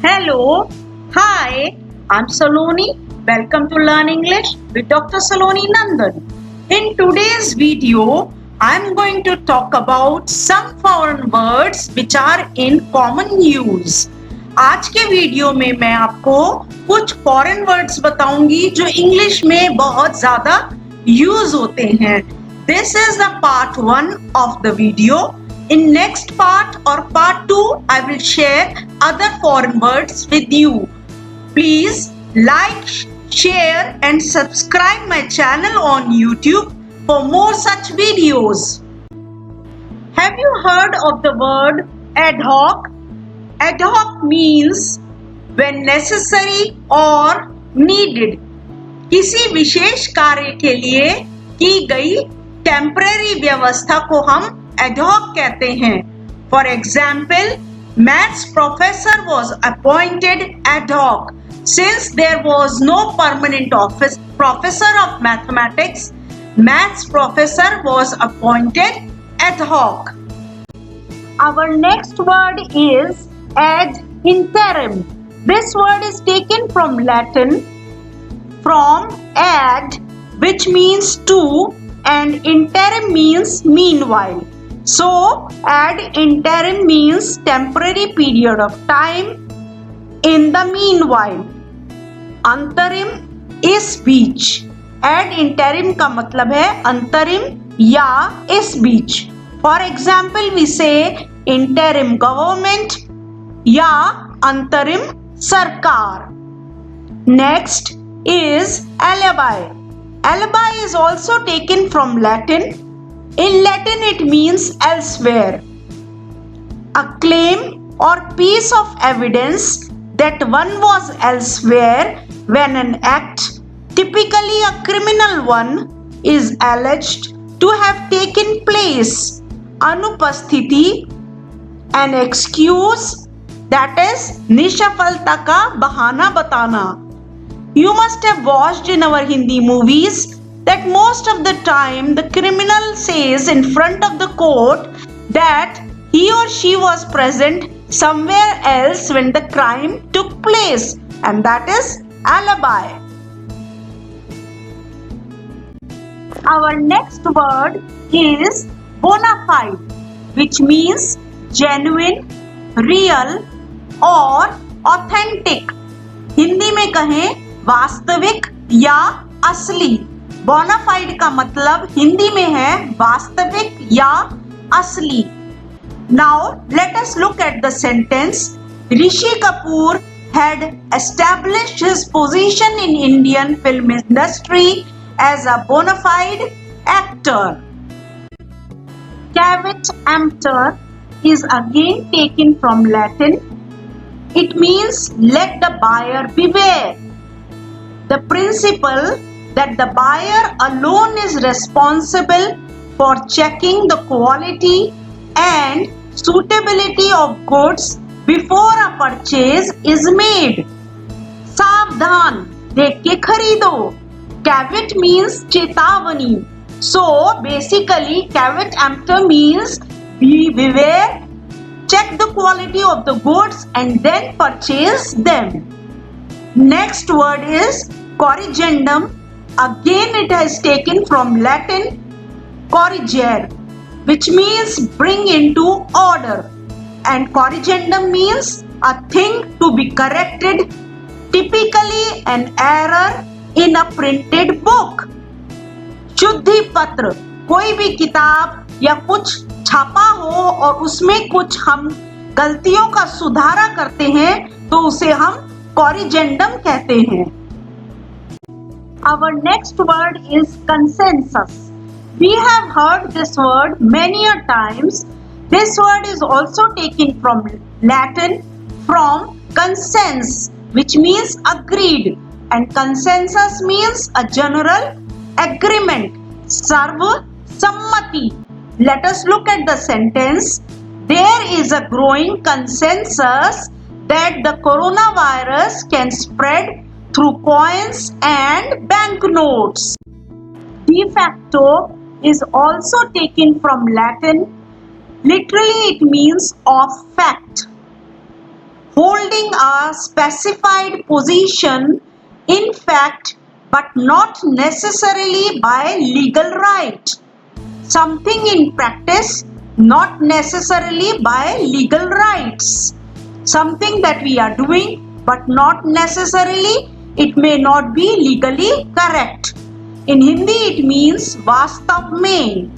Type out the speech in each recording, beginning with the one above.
Hello, hi, I'm Saloni. Welcome to Learn English with Dr. Saloni Nandan. In today's video, I'm going to talk about some foreign words which are in common use. आज के video में मैं आपको कुछ foreign words बताऊंगी जो English में बहुत ज्यादा यूज होते हैं. This is the part 1 of the video. In next part or part 2, I will share other foreign words with you. Please like, share and subscribe my channel on YouTube for more such videos. Have you heard of the word ad hoc? Ad hoc means when necessary or needed. किसी विशेष कार्य के लिए की गई temporary व्यवस्था को हम ad hoc कहते हैं. For example, maths professor was appointed ad hoc. Since there was no permanent professor of mathematics, maths professor was appointed ad hoc. Our next word is ad interim. This word is taken from Latin from ad, which means to, and interim means meanwhile. So, ad interim means temporary period of time in the meanwhile. अंतरिम इस बीच. Ad interim का मतलब है अंतरिम या इस बीच. For example, we say interim government या अंतरिम सरकार. Next is alibi. Alibi is also taken from Latin. In Latin, it means elsewhere. A claim or piece of evidence that one was elsewhere when an act, typically a criminal one, is alleged to have taken place. Anupasthiti, an excuse, that is निष्फलता का बहाना बताना. You must have watched in our Hindi movies that most of the time the criminal says in front of the court that he or she was present somewhere else when the crime took place, and that is alibi. Our next word is bona fide, which means genuine, real or authentic. Hindi में कहें वास्तविक या असली. Bonafide का मतलब हिंदी में है वास्तविक या असली. Now let us look at the sentence. Rishi Kapoor had established his position in Indian film industry as a bona fide actor. Caveat emptor is again taken from Latin. It means let the buyer beware. The principle that the buyer alone is responsible for checking the quality and suitability of goods before a purchase is made. सावधान, देख के खरीदो. Caveat means चेतावनी. So basically caveat emptor means be beware, check the quality of the goods and then purchase them. Next word is corrigendum. Again it has taken from Latin corrigere, which means bring into order, and corrigendum means a thing to be corrected, typically an error in a printed book. शुद्धि पत्र, कोई भी किताब या कुछ छापा हो और उसमें कुछ हम गलतियों का सुधारा करते हैं तो उसे हम corrigendum कहते हैं. Our next word is consensus. We have heard this word many a times. This word is also taken from Latin from consens, which means agreed, and consensus means a general agreement. Sarva sammati. Let us look at the sentence. There is a growing consensus that the coronavirus can spread through coins and banknotes. De facto is also taken from Latin. Literally it means of fact. holding a specified position in fact but not necessarily by legal right. Something in practice, not necessarily by legal rights. Something that we are doing but not necessarily, it may not be legally correct. In Hindi it means vastav mein.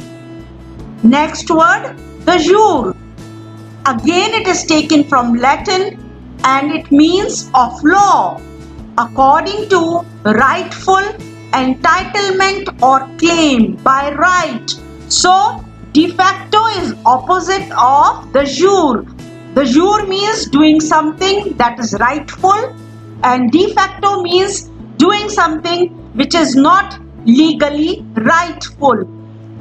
Next word, de jure. Again it is taken from Latin and it means of law, according to rightful entitlement or claim by right. So de facto is opposite of de jure. De jure means doing something that is rightful and de facto means doing something which is not legally rightful.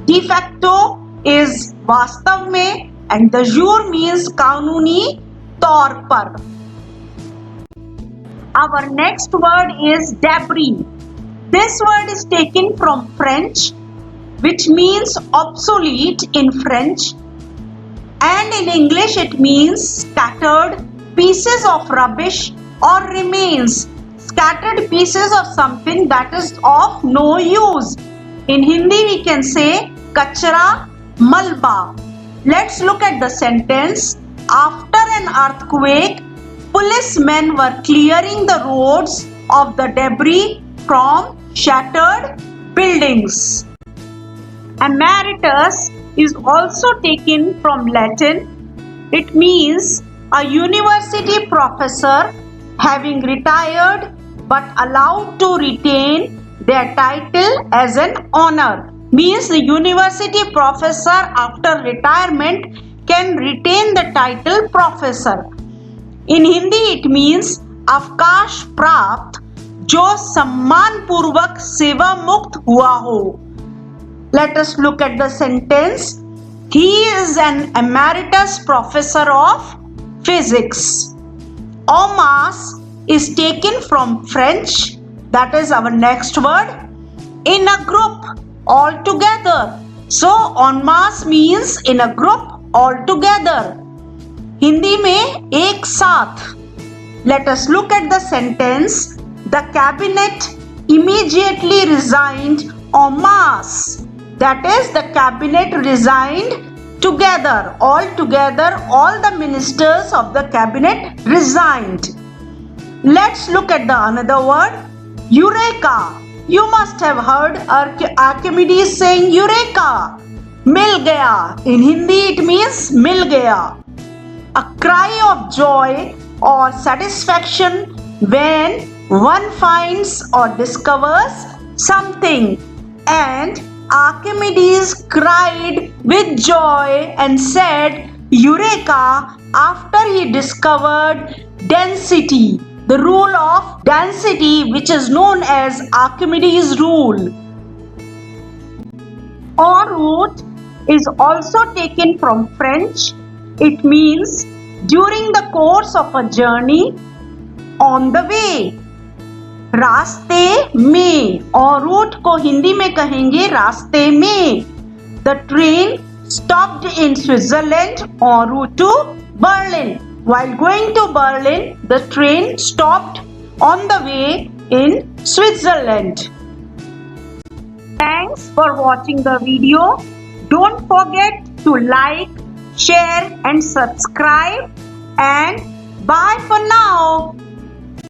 De facto is वास्तव में and de jure means कानूनी तौर पर. Our next word is debris. This word is taken from French, which means obsolete in French, and in English it means scattered pieces of rubbish or remains. Scattered pieces of something that is of no use. In Hindi we can say kachra, malba. Let's look at the sentence. After an earthquake, policemen were clearing the roads of the debris from shattered buildings. Emeritus is also taken from Latin. It means a university professor having retired but allowed to retain their title as an honor. Means the university professor after retirement can retain the title professor. In Hindi it means अवकाश प्राप्त जो सम्मान पूर्वक सेवा मुक्त हुआ हो. Let us look at the sentence. He is an emeritus professor of physics. En masse is taken from French. That is our next word. In a group, all together. So en masse means in a group, all together. Hindi में एक साथ. Let us look at the sentence. The cabinet immediately resigned en masse. That is, the cabinet resigned together. All together, all the ministers of the cabinet resigned. Let's look at the another word. Eureka. You must have heard Archimedes saying Eureka. Mil gaya. In Hindi it means mil gaya. A cry of joy or satisfaction when one finds or discovers something. And Archimedes cried with joy and said Eureka after he discovered density, the rule of density which is known as Archimedes' rule. En route is also taken from French. It means during the course of a journey, on the way. रास्ते में. En route को हिंदी में कहेंगे रास्ते में. The train stopped in Switzerland en route to Berlin. While going to Berlin, the train stopped on the way in Switzerland. Thanks for watching the video. Don't forget to like, share and subscribe, and bye for now.